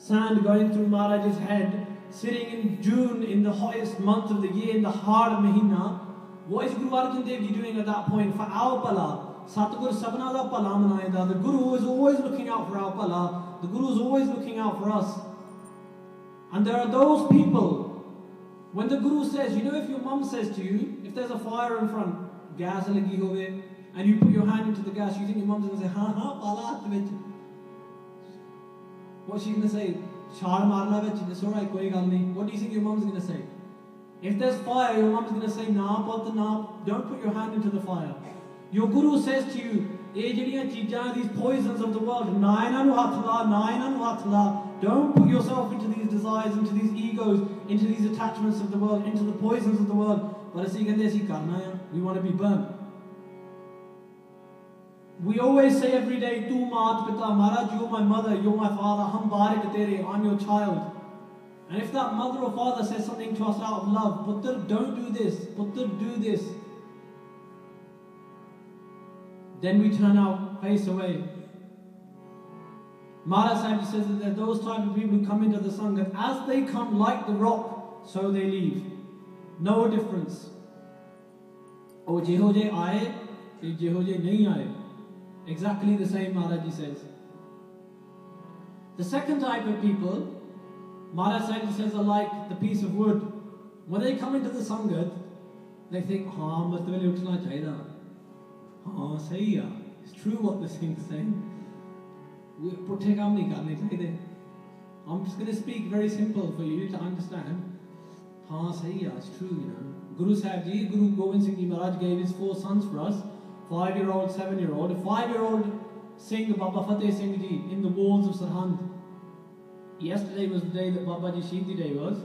sand going through Maharaj's head, sitting in June in the hottest month of the year, in the hard Mahina. What is Guru Arjan Dev Ji doing at that point? For our pala, Satgur Sabna da pala manayenda. The Guru is always looking out for our pala. The Guru is always looking out for us. And there are those people, when the Guru says, you know, if your mum says to you, if there's a fire in front, gas lagi hove, and you put your hand into the gas, you think your mum's going to say, ha ha, pala at vich. What's she going to say? Chhad marna vich, it's alright, koi gal nahi. What do you think your mum's going to say? If there's fire, your mum's going to say, nah, but nah, don't put your hand into the fire. Your Guru says to you, these poisons of the world, don't put yourself into these desires, into these egos, into these attachments of the world, into the poisons of the world. But we want to be burnt. We always say every day, Tu Maat Pita, Maharaj, you're my mother, you're my father, Hum Barik Tere, I'm your child. And if that mother or father says something to us out of love, Putter, don't do this, Putter, do this, then we turn our face away. Maharaj Sahib says that there are those type of people who come into the Sangat, as they come like the rock, so they leave. No difference. Oh, Jehoje aaye, Jehoje nahi aaye. Exactly the same, Maharaj says. The second type of people, Maharaj Sahib says, are like the piece of wood. When they come into the Sangat, they think, haan, matwale uthna chahida. Haan, sahi hai. It's true what this thing is saying. Putte kaam nahi karne chahide. I'm just going to speak very simple for you to understand. Haan, sahi hai. It's true, you know. Guru Sahib Ji, Guru Gobind Singh Ji Maharaj gave his 4 sons for us. 5-year-old, 7-year-old. A 5-year-old Singh, Baba Fateh Singh Ji, in the walls of Sarhand. Yesterday was the day that Baba Ji Shahidi Day was.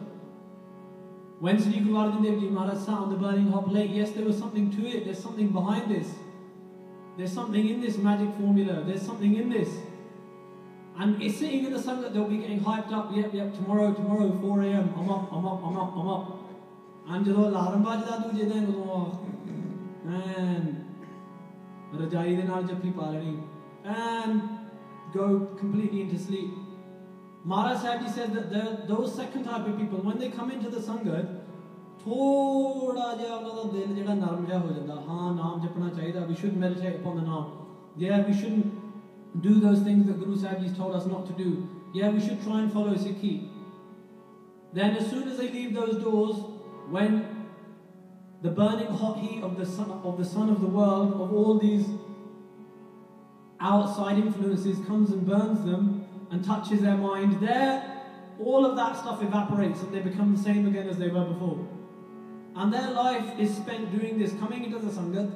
When Sri Guru Arjan Dev Ji Maharaj sat on the burning hot plate, yes, there was something to it. There's something behind this. There's something in this magic formula. There's something in this. And it's sitting in the sun that they'll be getting hyped up. Yep, tomorrow, 4 a.m. I'm up. And just alarm bajda duje den and Rajai de naal jappi pa leni and go completely into sleep. Maharaj Sahib Ji says that those second type of people, when they come into the Sangat, thoda ja unna da dil jehda naram ja ho janda. Haan, naam japna chahida. We should meditate upon the naam. Yeah, we shouldn't do those things that Guru Sahib Ji told us not to do. Yeah, we should try and follow Sikhi. Then as soon as they leave those doors, when the burning hot heat of the sun of the world, of all these outside influences comes and burns them and touches their mind, there all of that stuff evaporates and they become the same again as they were before. And their life is spent doing this, coming into the Sangat,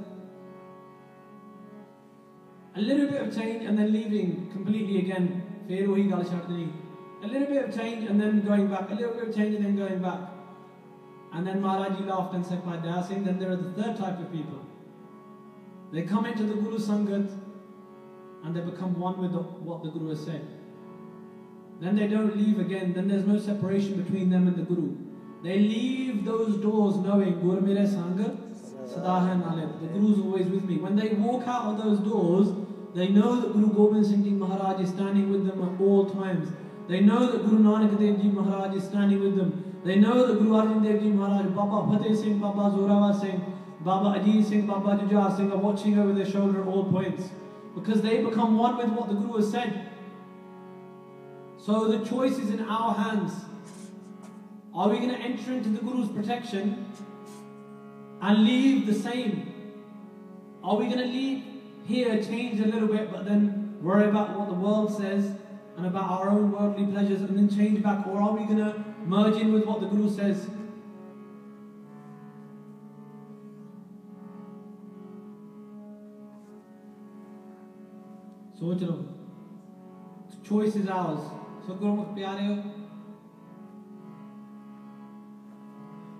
a little bit of change and then leaving completely again. A little bit of change and then going back, a little bit of change and then going back. And then Maharaj Ji laughed and said, my Daya Singh, then there are the third type of people. They come into the Guru Sangat and they become one with what the Guru has said. Then they don't leave again, then there's no separation between them and the Guru. They leave those doors knowing, Guru Mere Sangat, Sadahan Alib. The Guru is always with me. When they walk out of those doors, they know that Guru Gobind Singh Ji Maharaj is standing with them at all times. They know that Guru Nanak Dev Ji Maharaj is standing with them. They know that Guru Arjan Dev Ji Maharaj, Baba Fateh Singh, Baba Zorawar Singh, Baba Ajit Singh, Baba Jujar Singh are watching over their shoulder at all points. Because they become one with what the Guru has said. So the choice is in our hands. Are we going to enter into the Guru's protection and leave the same? Are we going to leave here, change a little bit, but then worry about what the world says and about our own worldly pleasures and then change back? Or are we going to merge in with what the Guru says? So the choice is ours. So Gurmukh Pyare,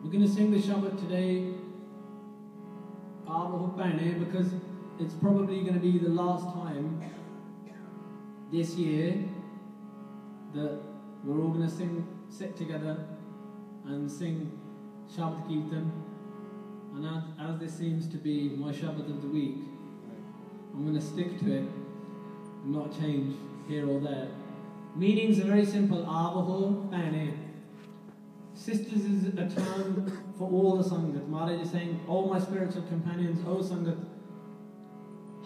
we're going to sing the Shabad today, because it's probably going to be the last time this year that we're all going to sit together and sing Shabad Kirtan. And as this seems to be my Shabad of the week, I'm going to stick to it and not change here or there. Meanings are very simple. Abaho Pane. Sisters is a term for all the sangat. Maharaj is saying, oh my spiritual companions, oh sangat,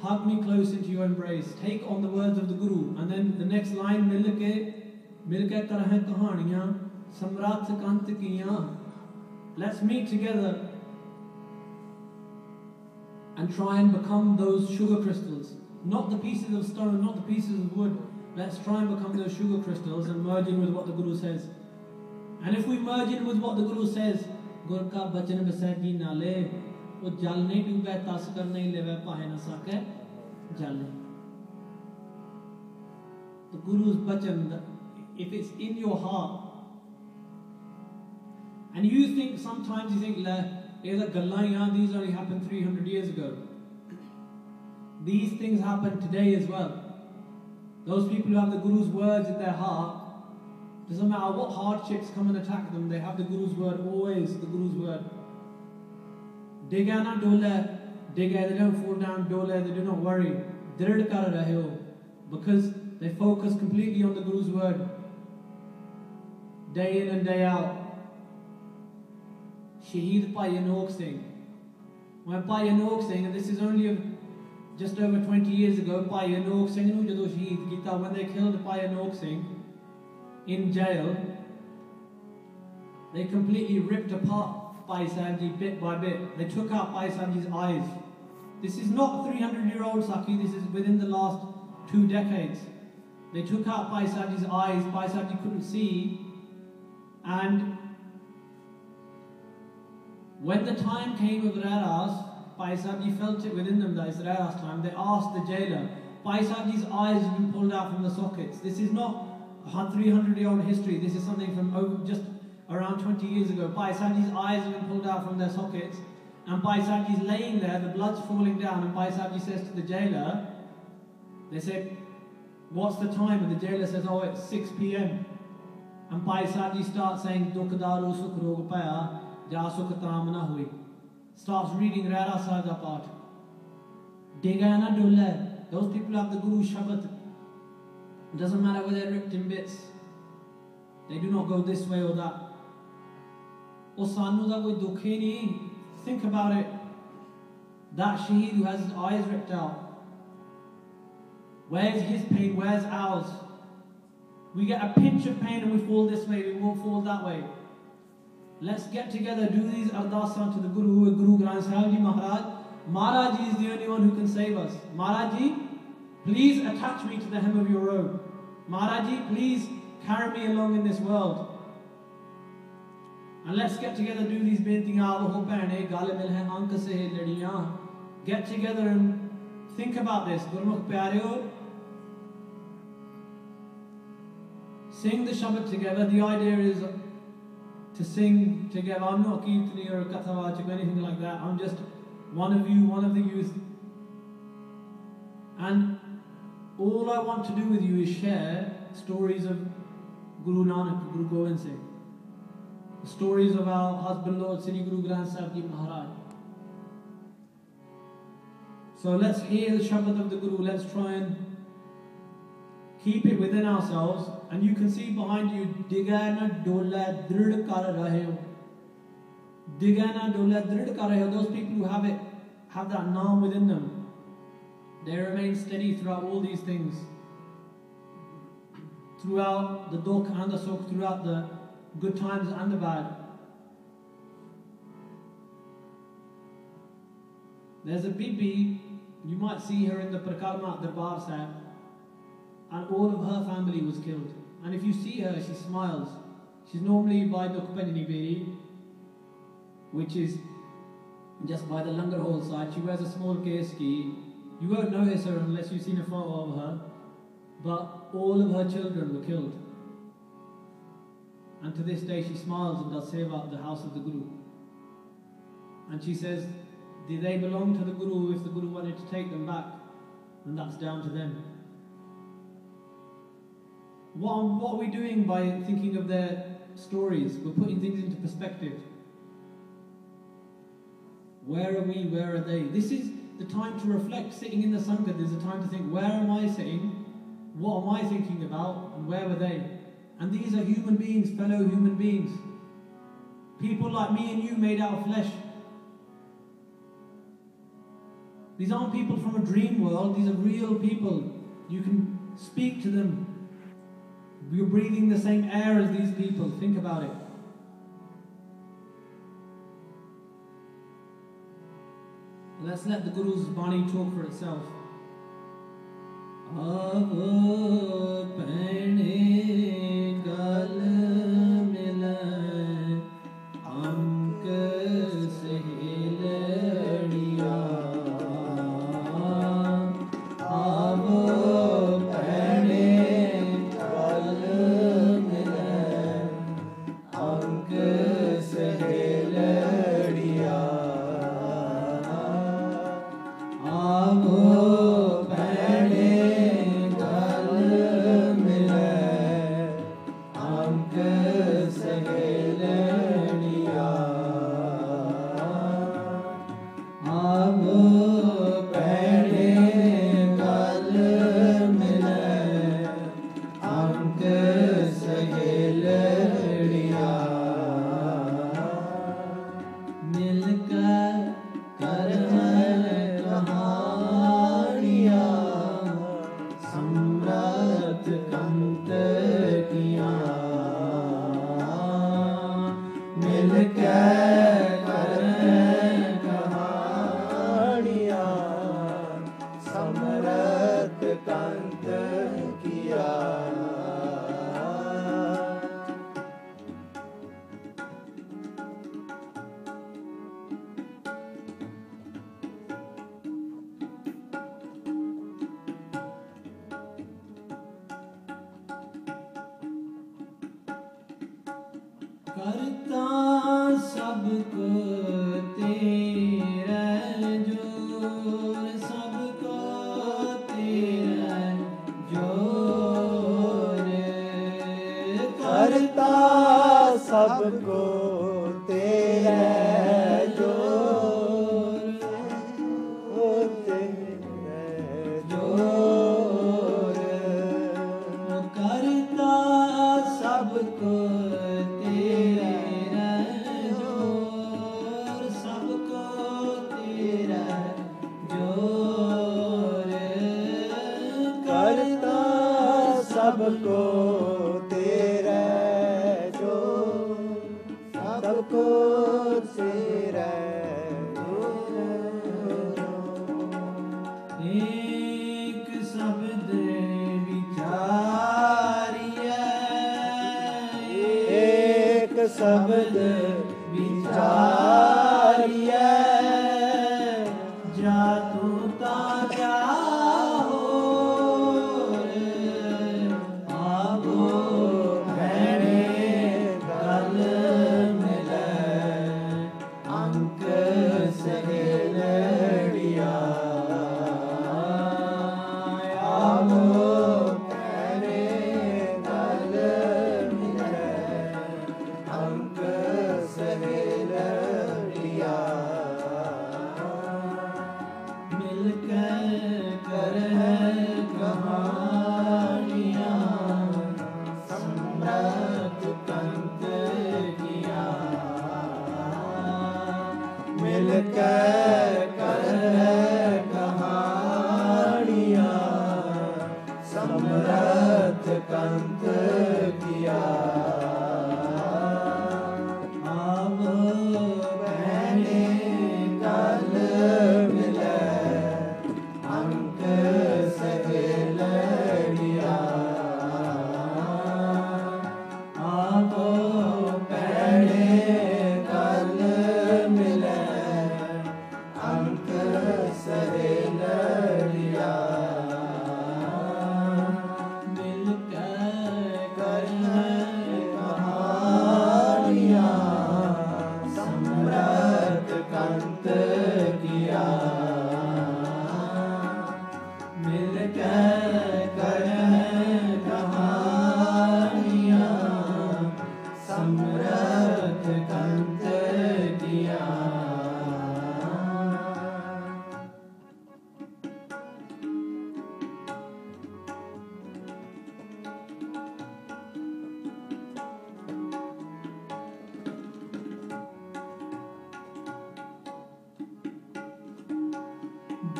hug me close into your embrace. Take on the words of the Guru. And then the next line, Milke karahe kahaniyan, samrat kant kiyan. Let's meet together and try and become those sugar crystals. Not the pieces of stone, not the pieces of wood. Let's try and become those sugar crystals and merge in with what the Guru says. And if we merge in with what the Guru says, Gur ka bachan basaji nale, wo jal nahi dooba, tas kar nahi leve, pahe na sake, jal nahi. The Guru's bachan, if it's in your heart, and you think, sometimes you think, these only happened 300 years ago. These things happen today as well. Those people who have the Guru's words in their heart, doesn't matter what hardships come and attack them, they have the Guru's word, always the Guru's word. Diga na dole, diga, they don't fall down, dole, they do not worry. Drid kar rahe ho, because they focus completely on the Guru's word. Day in and day out. Shaheed Bhai Singh. When Bhai Singh, and this is only just over 20 years ago, Bhai Singh, when they killed Bhai Singh in jail, they completely ripped apart Bhai Sahib bit by bit. They took out Bhai Sahib's eyes. This is not 300-year-old Saki, this is within the last 2 decades. They took out Bhai Sahib's eyes, Bhai Sahib couldn't see, and when the time came of Raras, Bhai Sahib felt it within them that it's Raras time. They asked the jailer, Bhai Sahib's eyes have been pulled out from the sockets. This is not 300-year-old history. This is something from just around 20 years ago. Bhai Sahib's eyes have been pulled out from their sockets, and Bhai Sahib is laying there, the blood's falling down, and Bhai Sahib says to the jailer, they say, what's the time? And the jailer says, oh, it's 6 p.m. And Bhai Sahib starts saying, Dukdaru sukh rog paya, ja sukh tam na hui. Starts reading Rara Sahib's part. Diga na dole. Those people have the Guru Shabbat. It doesn't matter whether they're ripped in bits. They do not go this way or that. O sanu da koi dukh hi nahi. Think about it. That Shaheed who has his eyes ripped out. Where's his pain? Where's ours? We get a pinch of pain and we fall this way, we won't fall that way. Let's get together, do these ardasan to the Guru, Guru Granth Sahib Ji Maharaj. Maharaj Ji is the only one who can save us. Maharaj Ji, please attach me to the hem of your robe. Maharaj Ji, please carry me along in this world. And let's get together, do these bintiyan, get together and think about this. Gurmukh Pyareo, sing the Shabbat together. The idea is to sing together. I'm not a Kirtani or a Kathawachik or anything like that. I'm just one of you, one of the youth. And all I want to do with you is share stories of Guru Nanak, Guru Gobind Singh. The stories of our husband Lord Sri Guru Granth Sahib Ji Maharaj. So let's hear the Shabbat of the Guru. Let's try and keep it within ourselves. And you can see behind you, Digana Dola Drid Kar Rahe Ho. Digana Dola Drid Kar Rahe Ho. Those people who have it, have that naam within them. They remain steady throughout all these things. Throughout the dukh and the sukh, throughout the good times and the bad. There's a Bibi, you might see her in the Prakarma Darbar Sahib, and all of her family was killed. And if you see her, she smiles. She's normally by the Kupanjani Beri, which is just by the Langar Hall side. She wears a small keski. You won't notice her unless you've seen a photo of her. But all of her children were killed. And to this day she smiles and does seva at the house of the Guru. And she says, did they belong to the Guru? If the Guru wanted to take them back, then that's down to them. What are we doing by thinking of their stories? We're putting things into perspective. Where are we? Where are they? This is the time to reflect. Sitting in the sangat is the time to think, where am I sitting? what am I thinking about, and where were they? And these are human beings, fellow human beings. People like me and you made out of flesh. These aren't people from a dream world, these are real people. You can speak to them. You're breathing the same air as these people. Think about it. Let's let the Guru's Bani talk for itself.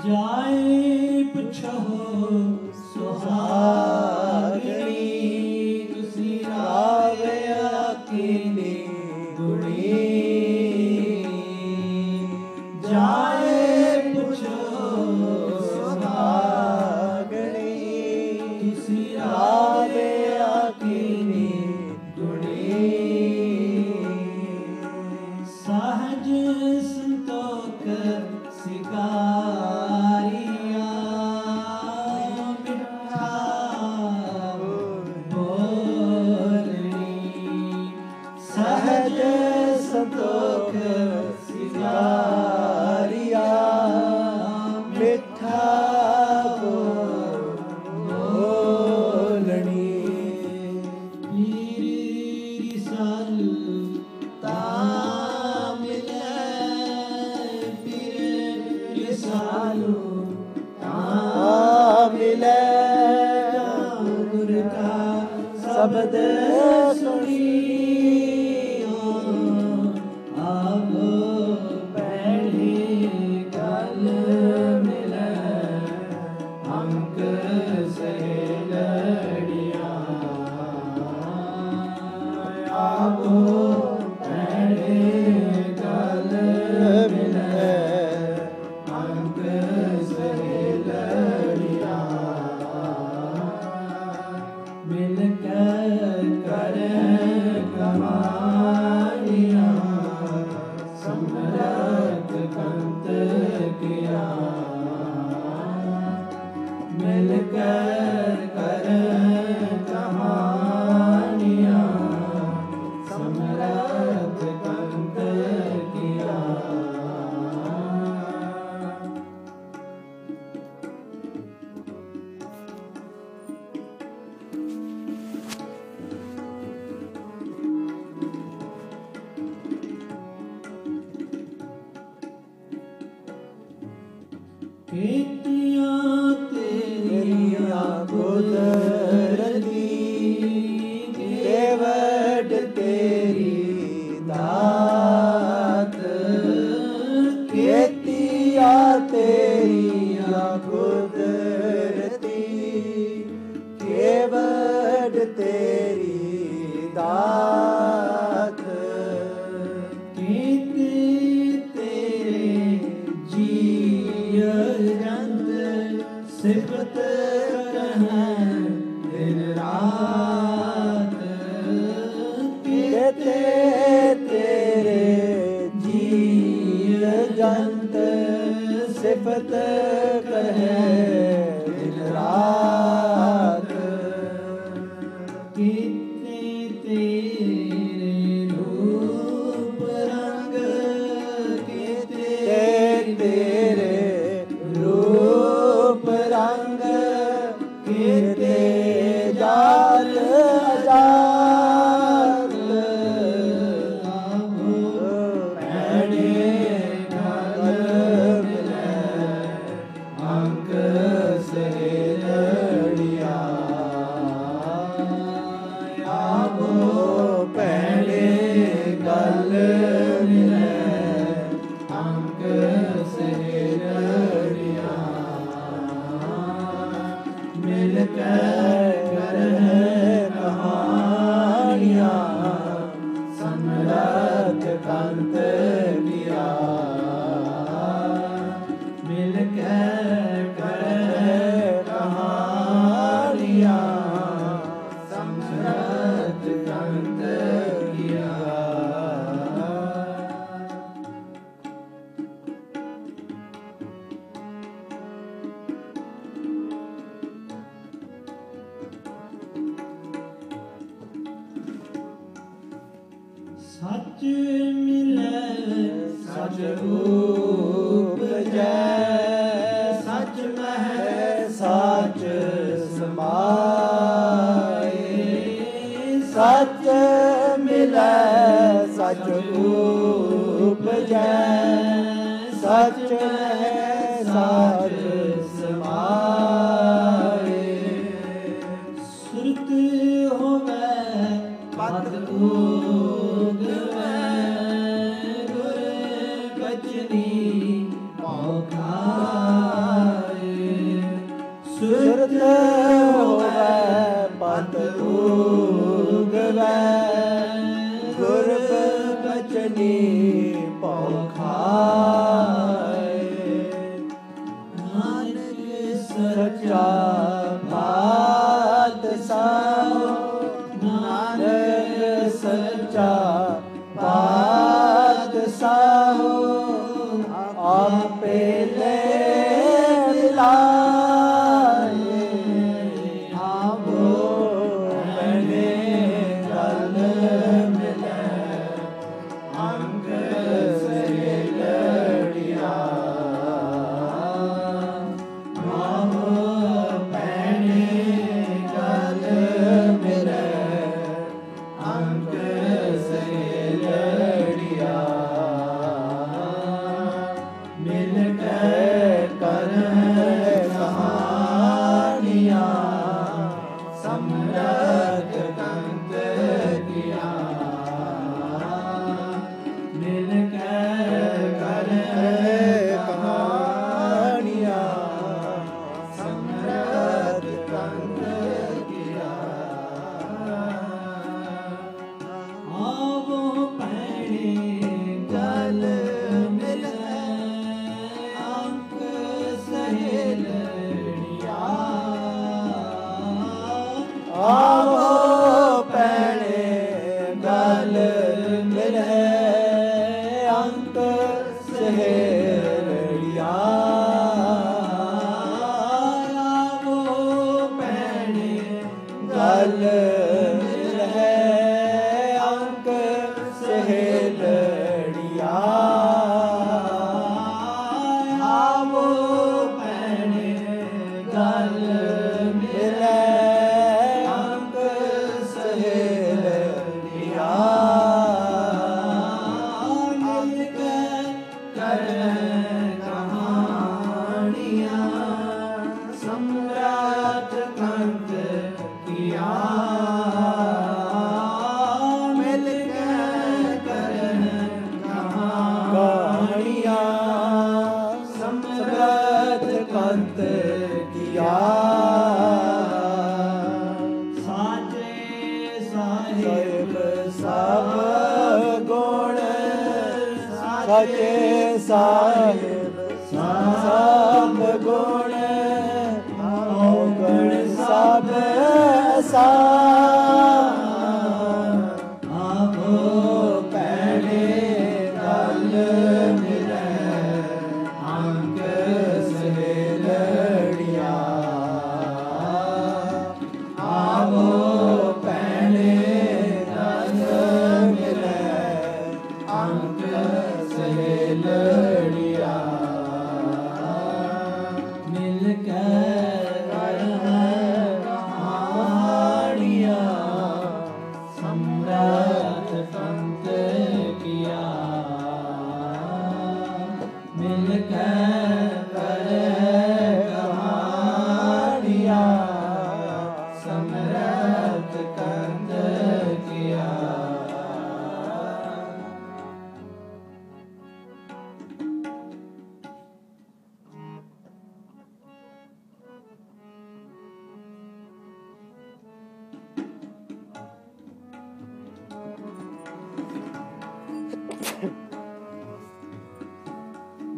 जाए पुछो सुहागणी तुसी रावे अकीनी गुणी जाए पुछो सुहागणी तुसी रावे अकीनी गुणी सहज संतोख सिकारिया मिठा बोलनी सहज संतोख सिकारिया मिठा बोलनी पीरी सल शब्द सुनियो अब पहली गल मिले अंक से लड़िया अब पहली गल मिले अंक से लड़िया मिलकर करें कहानियाँ समरथ कंत किया मिलकर करें कहानियाँ समरथ कंत किया केतियां तेरिया कुदरती केवट तेरी दात केतियां तेरिया कुदरती केवट तेरी दात केते तेरे जी सिफत करें दिन रात केते तेरे जी जंत सिफत करें दिन रात कितने तेरे रूप रंग कितने तेरे रूप रंग कितने जात जात पैणे गल मिले अंक से लड़िया आबो पैणे गल मिले अंक से लड़िया मिलकर करें कहानियाँ समरथ कंत किया मिलकर करें कहानियाँ समरथ कंत किया सच मिले सच उपजै सच मह सच समाए सच मिले सच उपजै सच मह सच समाए सुरत होवे पत उगवे गुर बचनी मौका सच्चा बादशाह आपे ले मिलाए आवो बने गल मिले अंग से लड़िया आवो बने गल मिले अंग से लड़िया मिलकर करें कहानियाँ समृद्ध कंत किया मिलकर करें कहानियाँ समृद्ध कंत किया आवो पैणे गल मिले अंक सहेलड़िया आवो पैणे गल मिले अंक सहेलड़िया आवो पैणे गल मिले अंक सहेलड़िया आवो पैणे गल मिले अंक सहेलड़िया मिलकर करें कहानियाँ सम्राट कंत किया मिलकर करें कहानियाँ सम्राट कंत किया साचे साहिब सब गुण साचे साहिब सब गुण गुण सब सा आवो पैणे गल मिले अंक सहेलड़िया आवो पैणे गल मिले अंक सहेलड़िया मिलकर करें कहानियाँ सम्राट कंत किया मिलकर करें कहानियाँ सम्राट कंत किया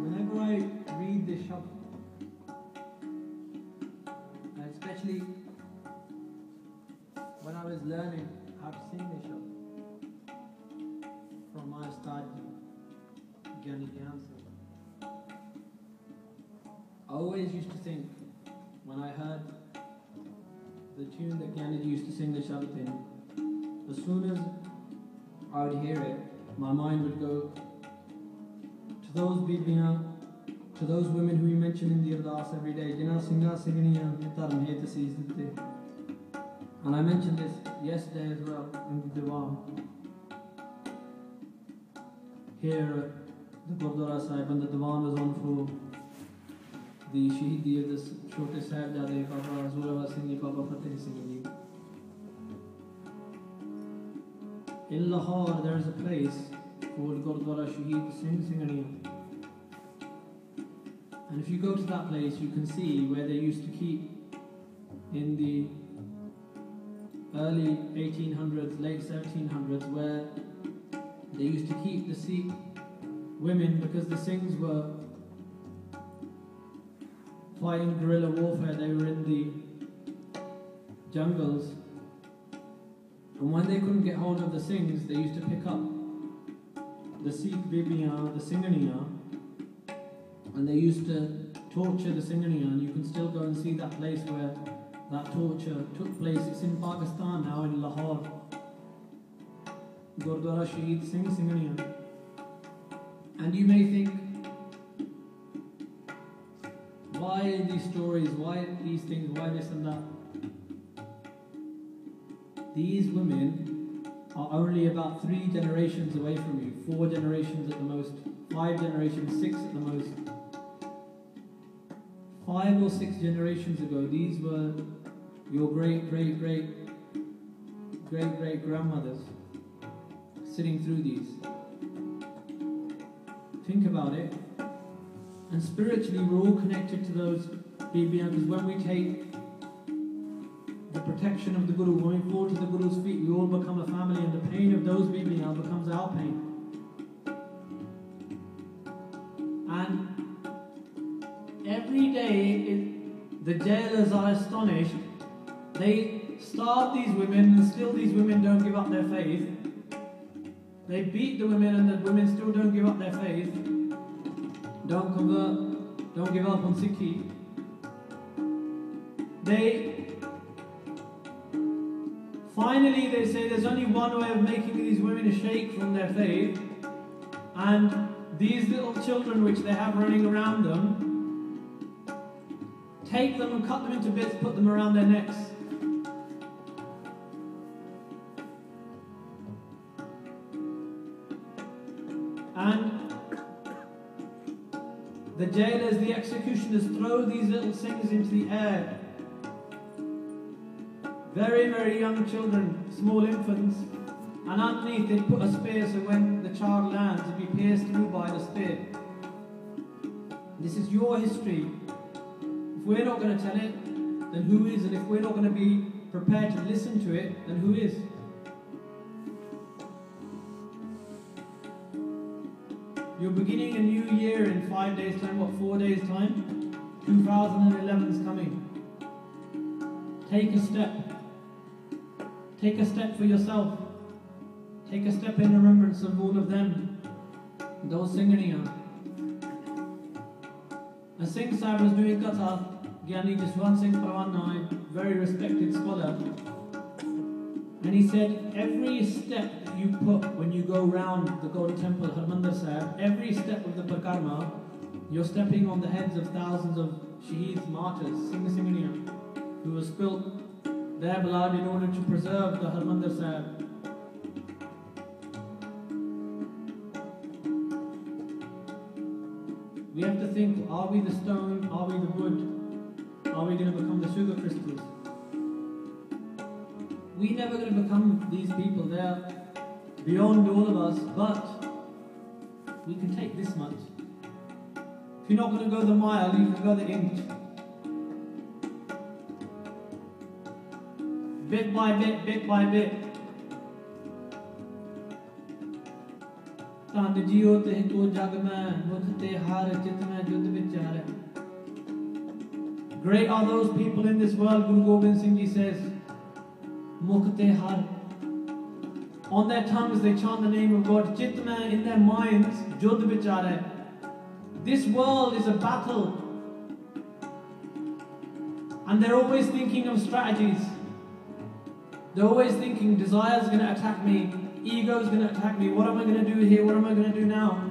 Whenever I read this shabd, especially when I was learning how to sing this shabd from my Ustad Gyani Gyan Singh, I always used to think when I heard the tune that Gyani used to sing the shabd in, as soon as I would hear it, my mind would go to those bibiyan, to those women who we mention in the Ardas every day, Jina Singha Singhaniyan Dharam He Tasiz Ditte. And I mentioned this yesterday as well in the Diwan. Here at the Gurdwara Sahib, and the Diwan was on for the Shahidi of the Chote Sahibzade Baba Zorawar Singh, Baba Fateh Singh Ji. In Lahore there is a place called Gurdwara Shahid Singh Singhaniya. And if you go to that place, you can see where they used to keep in the early 1800s, late 1700s, where they used to keep the Sikh women, because the Singhs were fighting guerrilla warfare. They were in the jungles, And when they couldn't get hold of the Singhs, they used to pick up the Sikh Bibiyan, the Singhaniyan, and they used to torture the Singhaniyan. And you can still go and see that place where that torture took place. It's in Pakistan now, in Lahore. Gurdwara Shaheed Singh Singhaniyan. And you may think, why these stories, why these things, why this and that? These women are only about 3 generations away from you, 4 generations at the most, 5 generations, 6 at the most. 5 or 6 generations ago, these were your great grandmothers sitting through these. Think about it. And spiritually, we're all connected to those Bibiyan, because when we take the protection of the Guru, when we fall to the Guru's feet, we all become a family, and the pain of those Bibiyan becomes our pain. And every day, the jailers are astonished. They starve these women, and still these women don't give up their faith. They beat the women, and the women still don't give up their faith. Don't convert, don't give up on Sikhi. Finally they say there's only one way of making these women shake from their faith, and these little children which they have running around them, take them and cut them into bits, put them around their necks. And the jailers, the executioners, throw these little things into the air. Very, very young children, small infants, and underneath they put a spear, so when the child lands, he'll be pierced through by the spear. This is your history. If we're not going to tell it, then who is? And if we're not going to be prepared to listen to it, then who is? You're beginning a new year in 5 days' time, 4 days' time? 2011 is coming. Take a step. Take a step for yourself. Take a step in remembrance of all of them. Those Singhaniyan. A Singh Sahib was doing Katha, Gyani Jaswant Singh Parwana, a very respected scholar. And he said, every step that you put when you go round the Golden Temple, Harmandir Sahib, every step of the Parikrama, you're stepping on the heads of thousands of Shaheeds, martyrs, Singhaniyan, who have spilt their blood in order to preserve the Harmandir Sahib. We have to think, are we the stone? Are we the wood? Are we going to become the sugar crystals? We're never going to become these people. They're beyond all of us, but we can take this much. If you're not going to go the mile, you can go the inch. Bit by bit, bit by bit. Great are those people in this world, Guru Gobind Singh Ji says. On their tongues they chant the name of God. Chitma, in their minds, Judh Vichare. This world is a battle. And they're always thinking of strategies. They're always thinking, desire is going to attack me, ego is going to attack me, what am I going to do here, what am I going to do now?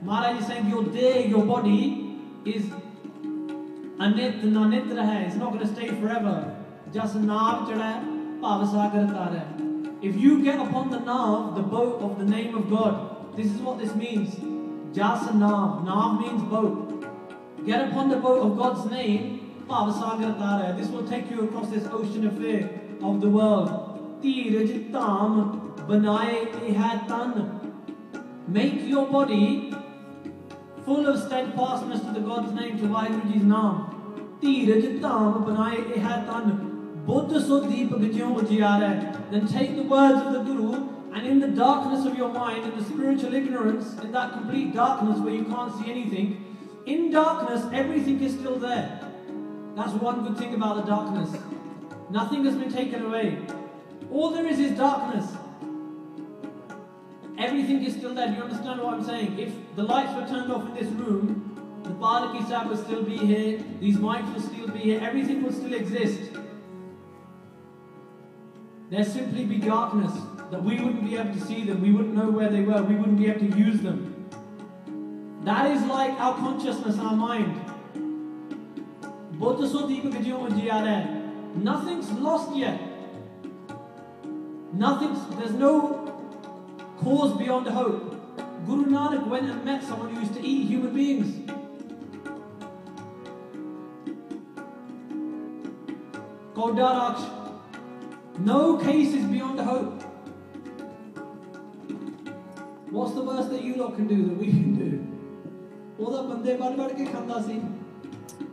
Maharaj is saying your day, your body is anit nanitra hai. It's not going to stay forever. Just nav chada pavasagar tara. If you get upon the nav, the boat of the name of God, this is what this means. Jasa nav. Nav means boat. Get upon the boat of God's name, pavasagar tara. This will take you across this ocean of fear of the world. Tiraj tam banaye hai tan. Make your body full of steadfastness to the God's name, to Vaheguruji's name. Tiraj tam banaye hai tan. Buddha so deep then take the words of the Guru, and in the darkness of your mind, in the spiritual ignorance, in that complete darkness where you can't see anything, In darkness, everything is still there. That's one good thing about the darkness. Nothing has been taken away. All there is darkness. Everything is still there. Do you understand what I'm saying? If the lights were turned off in this room, the Palaki Sahib will still be here, these mics will still be here, everything will still exist. There'd simply be darkness, that we wouldn't be able to see them, we wouldn't know where they were, we wouldn't be able to use them. That is like our consciousness, our mind. Nothing's lost yet. There's no cause beyond hope. Guru Nanak went and met someone who used to eat human beings. Gurdwara, no case is beyond hope. What's the worst that you lot can do, that we can do?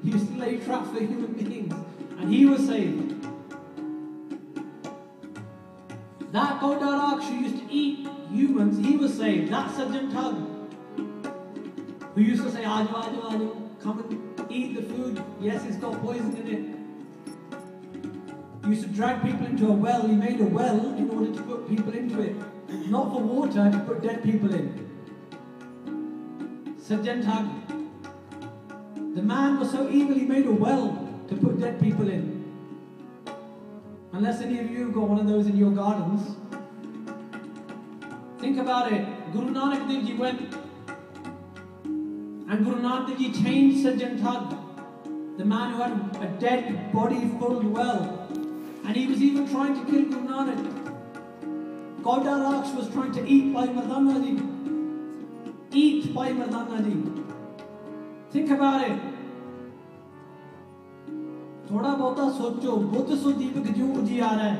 He used to lay traps for human beings, and he was saved. That Gurdwara who used to eat humans, he was saved. That Sajjan Thug, who used to say, Aajo, aajo, aajo, come and eat the food. Yes, it's got poison in it. He used to drag people into a well. He made a well in order to put people into it. Not for water, to put dead people in. Sajjan Thug. The man was so evil, he made a well to put dead people in. Unless any of you have got one of those in your gardens. Think about it. Guru Nanak Dev Ji went, and Guru Nanak Dev Ji changed Sajjan Thug, the man who had a dead body filled well. And he was even trying to kill Guru Nanak. Gurdwara was trying to eat Bhai Mardana Ji. Eat Bhai Mardana Ji. Think about it. Thoda bahota socho, Buddha so deepak jo ujiyara hai.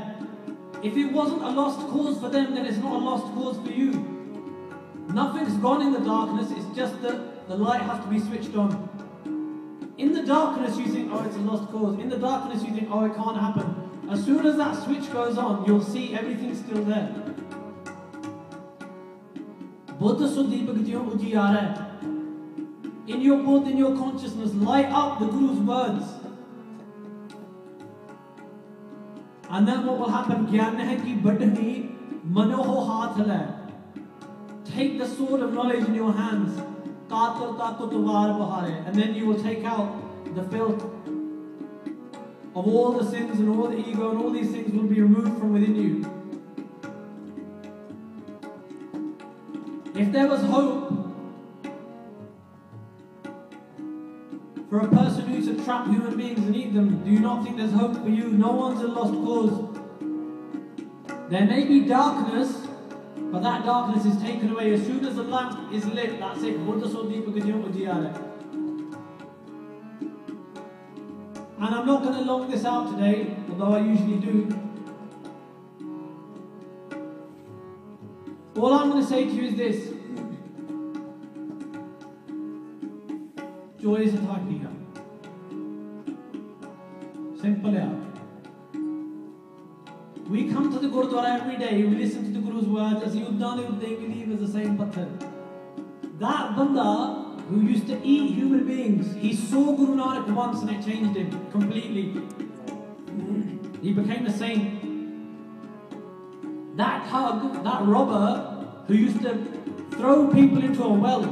If it wasn't a lost cause for them, then it's not a lost cause for you. Nothing's gone in the darkness, it's just that the light has to be switched on. In the darkness you think, oh, it's a lost cause. In the darkness you think, oh, it can't happen. As soon as that switch goes on, you'll see everything's still there. Buddha so deepak jo ujiyara hai. In your Buddha, in your consciousness, light up the Guru's words. And then what will happen? Take the sword of knowledge in your hands. And then you will take out the filth of all the sins and all the ego, and all these things will be removed from within you. If there was hope for a person who used to trap human beings and eat them, do you not think there's hope for you? No one's a lost cause. There may be darkness, but that darkness is taken away. As soon as the lamp is lit, that's it. And I'm not going to long this out today, although I usually do. All I'm going to say to you is this. Joy is a thakika. Simple out. We come to the Gurdwara every day, we listen to the Guru's words, as we believe is the same pathar. That banda who used to eat human beings, he saw Guru Nanak once and it changed him completely. He became a saint. That thug, that robber who used to throw people into a well,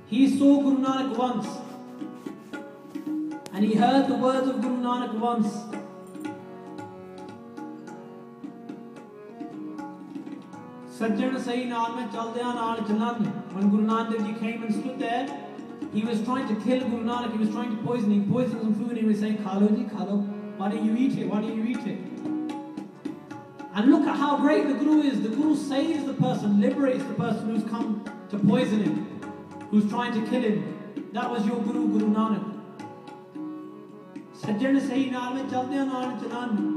he saw Guru Nanak once, and he heard the words of Guru Nanak once. Sajjan sahi naal mein chaldeyan naal chalan. When Guru Nanak Dev Ji came and stood there, he was trying to kill Guru Nanak, he was trying to poison him, poison some food, and he was saying, Khalo ji, khalo. Why don't you eat it? Why don't you eat it? And look at how great the Guru is. The Guru saves the person, liberates the person who's come to poison him, who's trying to kill him. That was your Guru, Guru Nanak. Sajjan sahi naal mein chaldeyan naal chalan.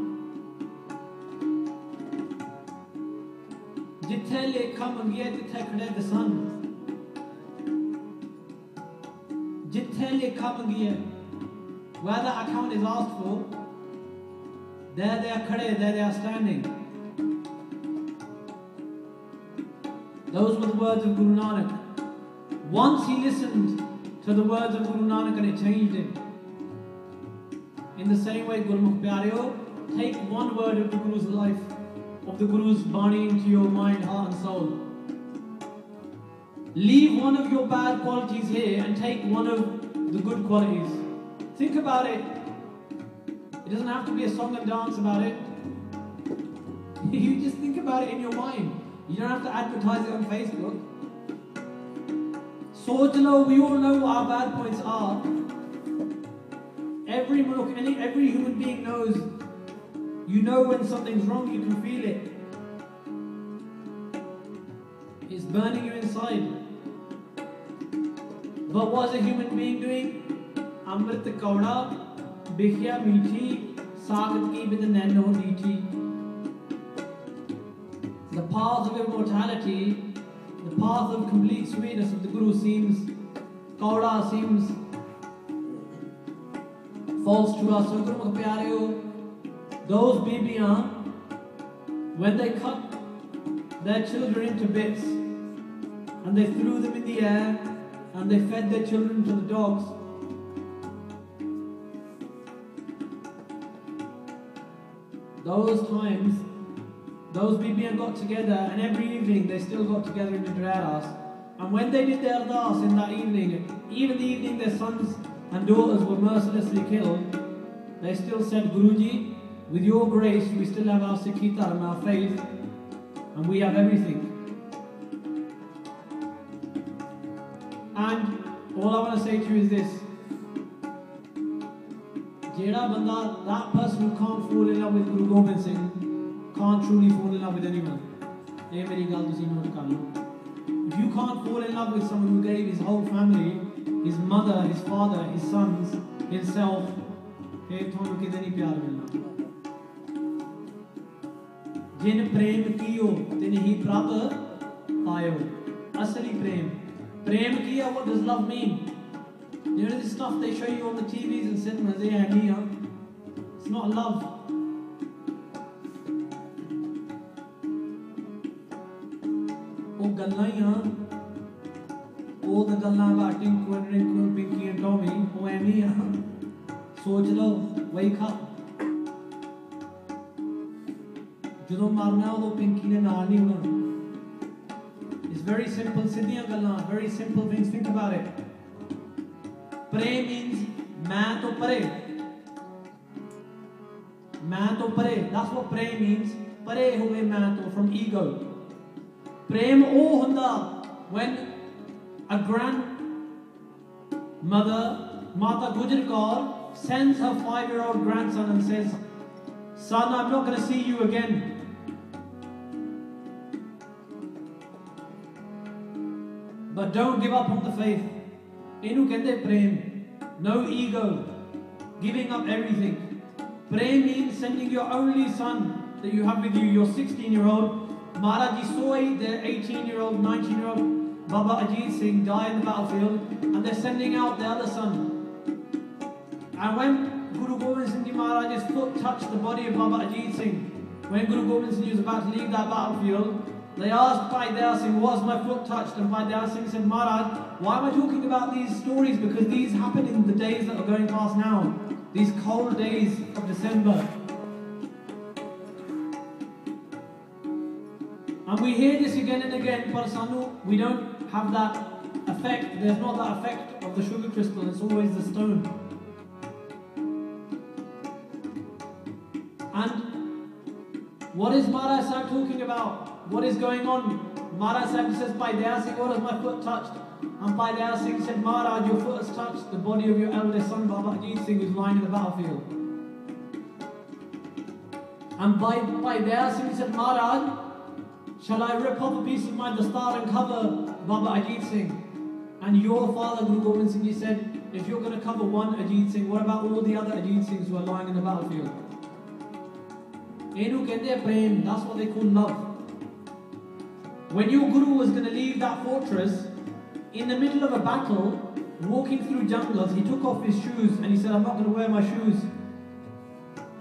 Jithe lekha mangiye tithe khade dasan. Jithe lekha mangiye, where the account is asked for, there they are khade, there they are standing. Those were the words of Guru Nanak. Once he listened to the words of Guru Nanak and it changed him. In the same way, Gurmukh Pyareo, take one word of the Guru's life, of the Guru's Bani into your mind, heart and soul. Leave one of your bad qualities here and take one of the good qualities. Think about it. It doesn't have to be a song and dance about it. You just think about it in your mind. You don't have to advertise it on Facebook. So, we all know what our bad points are. Every human being knows. You know when something's wrong, you can feel it. It's burning you inside. But what is a human being doing? Amrit kauda, bikhya meethi, sangat ki bid naino deethi. The path of immortality, the path of complete sweetness of the Guru seems kauda, seems false to us. So Gurmukh Pyareo, those bibiyan, when they cut their children into bits and they threw them in the air and they fed their children to the dogs, those times, those bibiyan got together, and every evening they still got together in the Draras. And when they did their ardas in that evening, even the evening their sons and daughters were mercilessly killed, they still said, Guruji, with your grace, we still have our Sikhi Dharma, our faith, and we have everything. And all I want to say to you is this. Jeda banda, that person who can't fall in love with Guru Gobind Singh can't truly fall in love with anyone. If you can't fall in love with someone who gave his whole family, his mother, his father, his sons, himself, Jin prem kiyo, tin hi prabh payo. Asali prem. Prem kiya, what does love mean? You know this stuff they show you on the TVs and cinemas, it's not love. All the gallan about Tinku and Rinku and Pinky and Tommy, सोच लो, wake up. ਜਦੋਂ ਮਰਨਾ ਉਦੋਂ ਪਿੰਕੀ ਨੇ ਨਾਲ ਨਹੀਂ ਹੋਣਾ. It's very simple, ਸਿੱਧੀਆਂ ਗੱਲਾਂ, very simple things. Think about it. Pray means ਮੈਂ ਤੋਂ ਪਰੇ. ਮੈਂ ਤੋਂ ਪਰੇ. That's what pray means. ਪਰੇ ਹੋਵੇ ਮੈਂ ਤੋਂ, from ego. ਪ੍ਰੇਮ ਉਹ ਹੁੰਦਾ when a grandmother, Mata Gujar Kaur, sends her 5-year-old grandson and says, son, I'm not going to see you again. But don't give up on the faith. Inu kende prem. No ego. Giving up everything. Prem means sending your only son that you have with you, your 16-year-old. Maharaji Soi, their 18-year-old, 19-year-old, Baba Ajit Singh die in the battlefield, and they're sending out the other son. And when Guru Gobind Singh Ji Maharaj's foot touched the body of Baba Ajit Singh, when Guru Gobind Singh Ji was about to leave that battlefield, they asked Bhai Singh, was my foot touched? And Bhai Singh said, Maharaj, why am I talking about these stories? Because these happen in the days that are going past now. These cold days of December. And we hear this again and again, but we don't have that effect. There's not that effect of the sugar crystal, it's always the stone. And what is Maharaj Sahib talking about? What is going on? Maharaj Sahib says, Bhai Singh, what has my foot touched? And Bhai Singh said, Maharaj, your foot has touched the body of your eldest son, Baba Ajit Singh, who's lying in the battlefield. And Bhai Singh said, Maharaj, shall I rip off a piece of my dastar and cover Baba Ajit Singh? And your father, Guru Gobind Singh Ji, said, if you're going to cover one Ajit Singh, what about all the other Ajit Singhs who are lying in the battlefield? Enu kende prem, that's what they call love. When your Guru was going to leave that fortress, in the middle of a battle, walking through jungles, he took off his shoes and he said, I'm not going to wear my shoes.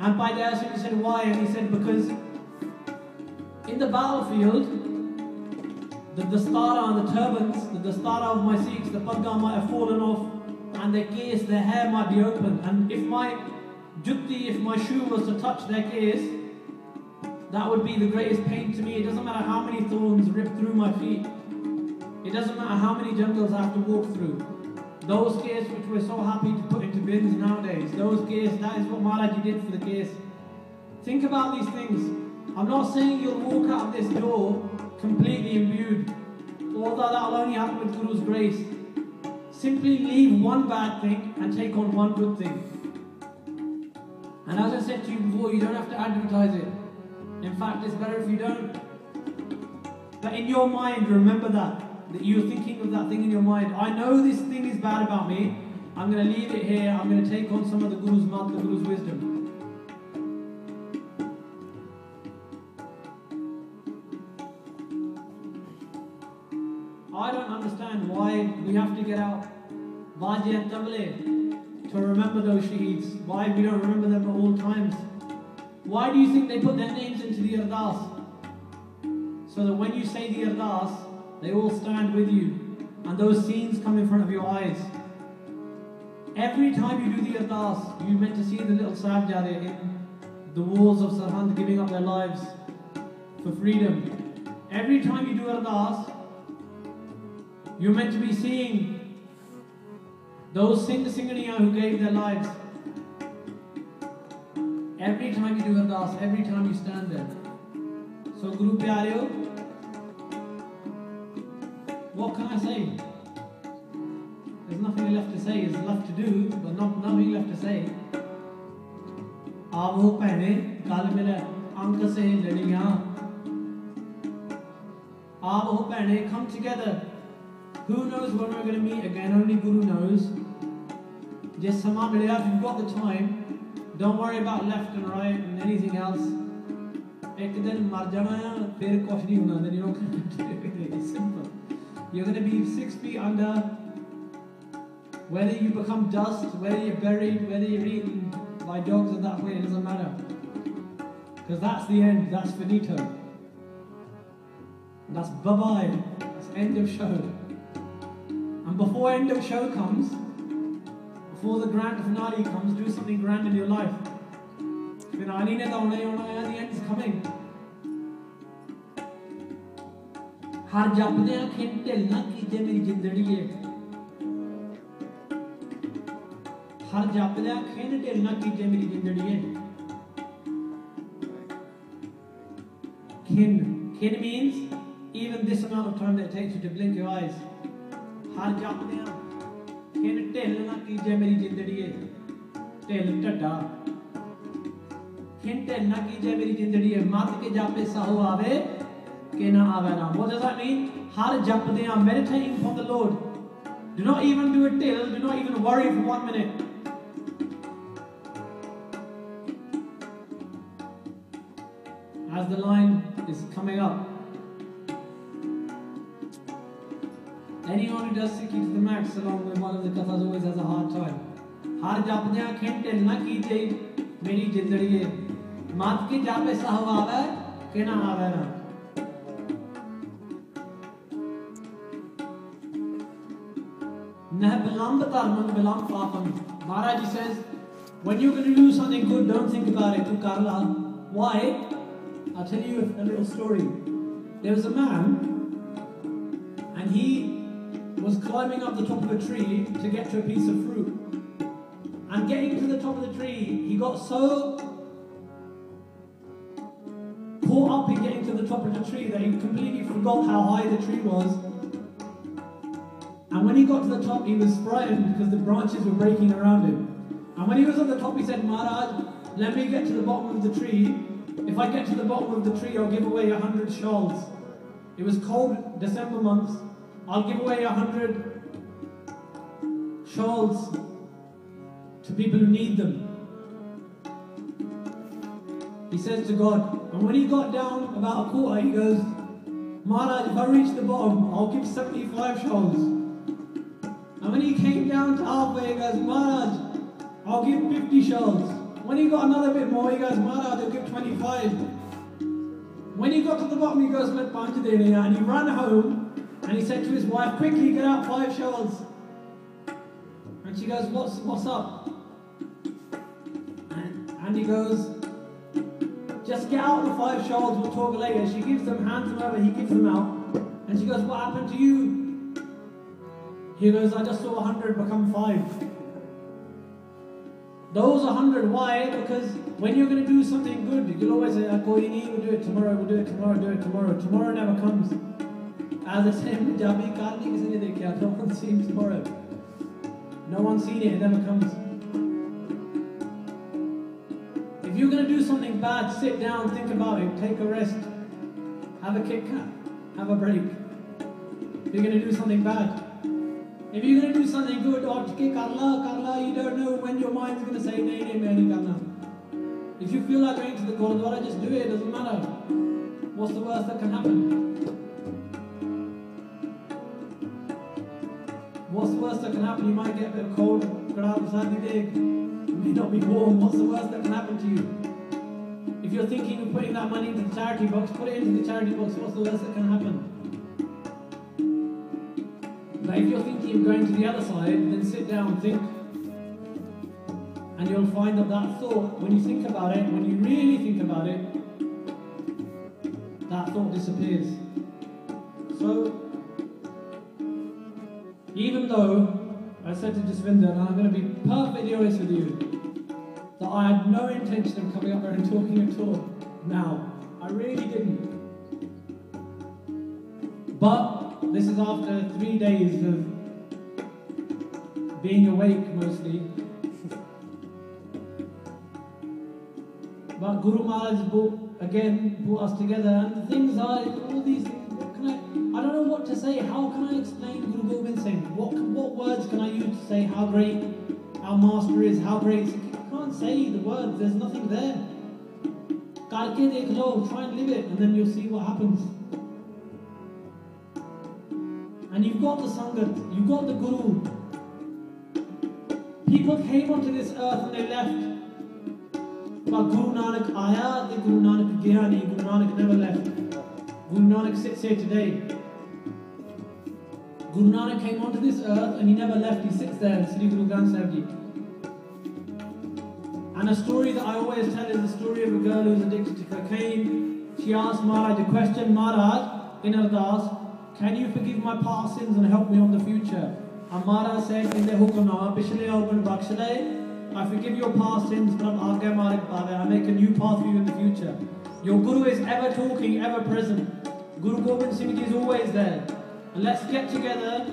And Bhai Singh said, why? And he said, because in the battlefield, the dastara and the turbans, the dastara of my Sikhs, the pagga might have fallen off, and their case, their hair might be open. And if my jutti, if my shoe was to touch their case, that would be the greatest pain to me. It doesn't matter how many thorns rip through my feet. It doesn't matter how many jungles I have to walk through. Those case which we're so happy to put into bins nowadays, those case, that is what Maharaji did for the case. Think about these things. I'm not saying you'll walk out of this door completely imbued, although that will only happen with Guru's grace. Simply leave one bad thing and take on one good thing. And as I said to you before, you don't have to advertise it. In fact, it's better if you don't. But in your mind, remember that you're thinking of that thing in your mind. I know this thing is bad about me. I'm going to leave it here. I'm going to take on some of the Guru's mantra, the Guru's wisdom. I don't understand why we have to get out Baji and Tabale to remember those shaheeds. Why we don't remember them at all times. Why do you think they put their names into the ardas? So that when you say the ardas, they all stand with you. And those scenes come in front of your eyes. Every time you do the ardas, you're meant to see the little Sahibzade in the walls of Sarhand giving up their lives for freedom. Every time you do ardas, you're meant to be seeing those Singhaniya who gave their lives. Every time you do ardas, every time you stand there. So Guru Pyareo, what can I say? There's nothing left to say. There's left to do, but nothing left to say. Aavo Bhai, kal mera ank se ladiyan. Aavo Bhai, come together. Who knows when we're going to meet again? Only Guru knows. Just sama mileya, if you've got the time, don't worry about left and right and anything else. Ek din mar jana hai, fir kuch nahi hona, then you're not going to do it. It's simple. You're going to be 6 feet under. Whether you become dust, whether you're buried, whether you're eaten by dogs in that way, it doesn't matter. Because that's the end, that's finito. That's bye-bye, that's end of show. And before end of show comes, before the grand finale comes, do something grand in your life. Finale ne to the end is coming. Har japdeyan khin tel na kije meri jindagi hai. Har japdeyan khin tel na kije meri jindagi hai. Khin means even this amount of time that it takes you to blink your eyes. Har japdeyan khin tel na kije meri jindagi hai. Tel tadda. Khin tel na kije meri jindagi hai. Mat ke jape saho aave. What does that mean? Har japdeyan, meditating upon the Lord. Do not even do a till, do not even worry for 1 minute. As the line is coming up, anyone who does Sikhi to the max along with one of the kathas always has a hard time. Har japdeyan khin till na kije meri jindagi hai. Mat ke jape saho aave ke na aave na. Maharaji says, when you're going to do something good, don't think about it. Why? I'll tell you a little story. There was a man, and he was climbing up the top of a tree to get to a piece of fruit. And getting to the top of the tree, he got so caught up in getting to the top of the tree that he completely forgot how high the tree was. And when he got to the top, he was frightened because the branches were breaking around him. And when he was on the top, he said, Maharaj, let me get to the bottom of the tree. If I get to the bottom of the tree, I'll give away 100 shawls. It was cold December months. I'll give away 100 shawls to people who need them. He says to God. And when he got down about a quarter, he goes, Maharaj, if I reach the bottom, I'll give 75 shawls. And when he came down to halfway, he goes, Maharaj, I'll give 50 shawls. When he got another bit more, he goes, Maharaj, I'll give 25. When he got to the bottom, he goes, and he ran home And he said to his wife, quickly get out 5 shawls. And she goes, what's up? And he goes, just get out the 5 shawls, we'll talk later. She gives them, hands them over, he gives them out. And she goes, what happened to you? He goes, I just saw 100 become 5. Those 100, why? Because when you're going to do something good, you'll always say, we'll do it tomorrow, we'll do it tomorrow, do it tomorrow. Tomorrow never comes. As I say, no one's seen tomorrow. No one's seen it, it never comes. If you're going to do something bad, sit down, think about it, take a rest, have a Kit Kat, have a break. If you're going to do something bad. If you're going to do something good, karla, you don't know when your mind's going to say, nahi, nahi karna. If you feel like going to the Gurdwara, just do it, it doesn't matter. What's the worst that can happen? What's the worst that can happen? You might get a bit of cold, it may not be warm. What's the worst that can happen to you? If you're thinking of putting that money into the charity box, put it into the charity box. What's the worst that can happen? But if you're thinking of going to the other side, then sit down and think. And you'll find that thought, when you think about it, when you really think about it, that thought disappears. So, even though I said to Jasvinder, and I'm going to be perfectly honest with you, that I had no intention of coming up there and talking at all now. I really didn't. But this is after 3 days of being awake mostly. But Guru Maharaj brought us together, and the things are, all these things, I don't know what to say. How can I explain Guru Gobind Singh? What words can I use to say how great our master is, how great? I can't say the words, there's nothing there. Karke dekh lo, try and live it, and then you'll see what happens. And you've got the sangat, you've got the Guru. People came onto this earth and they left. But Guru Nanak aaya, the Guru Nanak gaya nahi, Guru Nanak never left. Guru Nanak sits here today. Guru Nanak came onto this earth and he never left, he sits there in Sri Guru Granth Sahib Ji. And a story that I always tell is the story of a girl who was addicted to cocaine. She asked Maharaj a question, Maharaj, in Ardas, can you forgive my past sins and help me on the future? And Maharaj said, in the Hukamnama, Pishle Augun Bakshale, I forgive your past sins, but I make a new path for you in the future. Your Guru is ever talking, ever present. Guru Gobind Singh Ji is always there. And let's get together.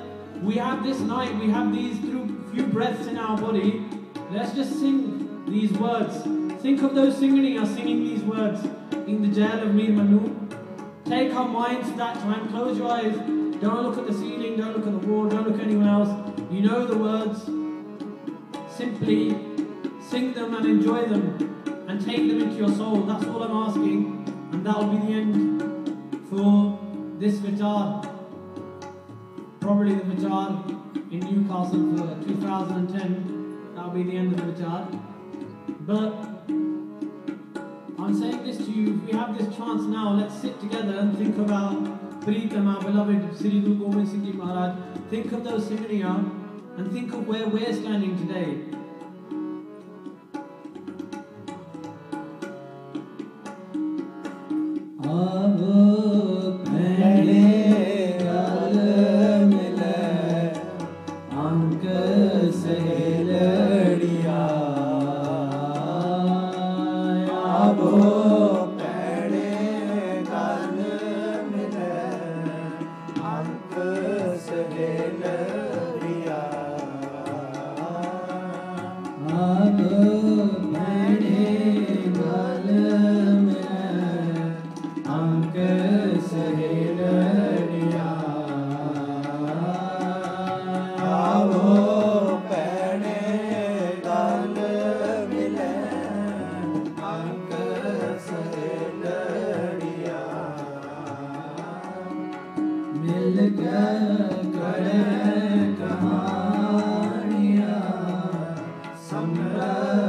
We have this night, we have these few breaths in our body. Let's just sing these words. Think of those singing these words in the jail of Mir Manu. Take our minds to that time, close your eyes. Don't look at the ceiling, don't look at the wall, don't look at anyone else. You know the words. Simply sing them and enjoy them and take them into your soul. That's all I'm asking. And that will be the end for this vichar. Probably the vichar in Newcastle for 2010. That will be the end of the vichar. But I'm saying this to you, if we have this chance now, let's sit together and think about Pritam, our beloved Sri Guru Gobind Singh Ji Maharaj. Think of those Singhaniya and think of where we're standing today. Sangat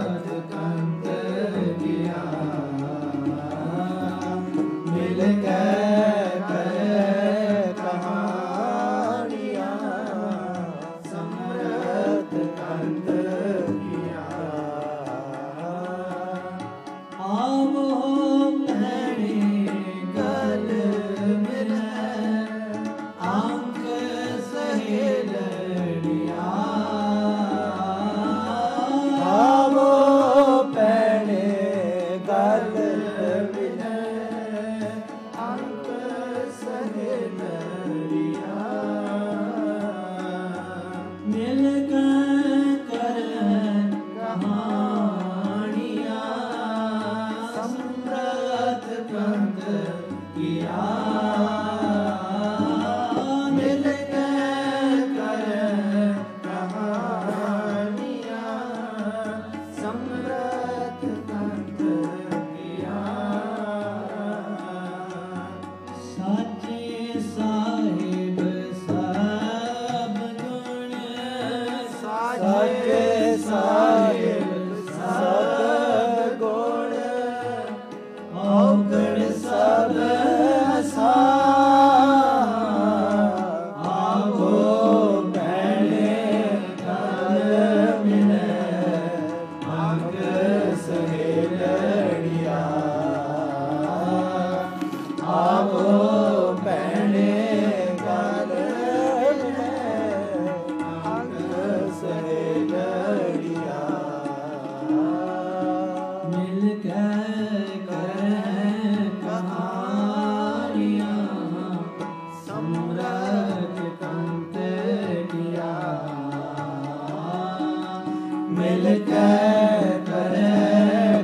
मिलकर करे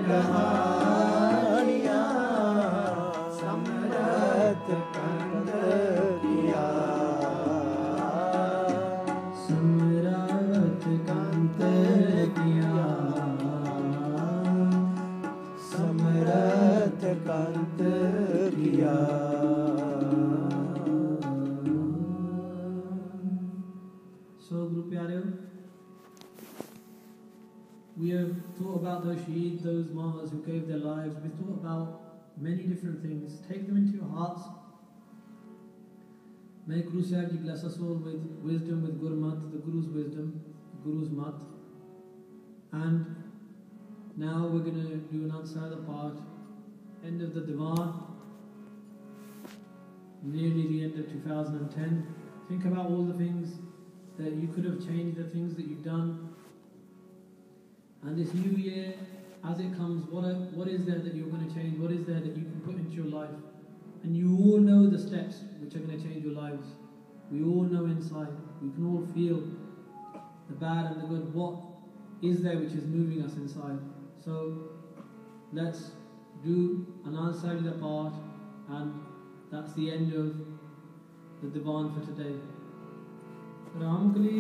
कहानियाँ समरथ कंत किया समरथ कंत किया समरथ कंत किया So, Guru Pyareo, we have thought about those shaheed, those martyrs who gave their lives. We've thought about many different things. Take them into your hearts. May Guru Sahib Ji bless us all with wisdom, with Gurmat, the Guru's wisdom, Guru's Mat. And now we're going to do an answer the part, end of the Divan, nearly the end of 2010. Think about all the things that you could have changed, the things that you've done. And this new year, as it comes, what is there that you're going to change? What is there that you can put into your life? And you all know the steps which are going to change your lives. We all know inside. We can all feel the bad and the good. What is there which is moving us inside? So let's do an answer the part, and that's the end of the Divan for today. Ramkali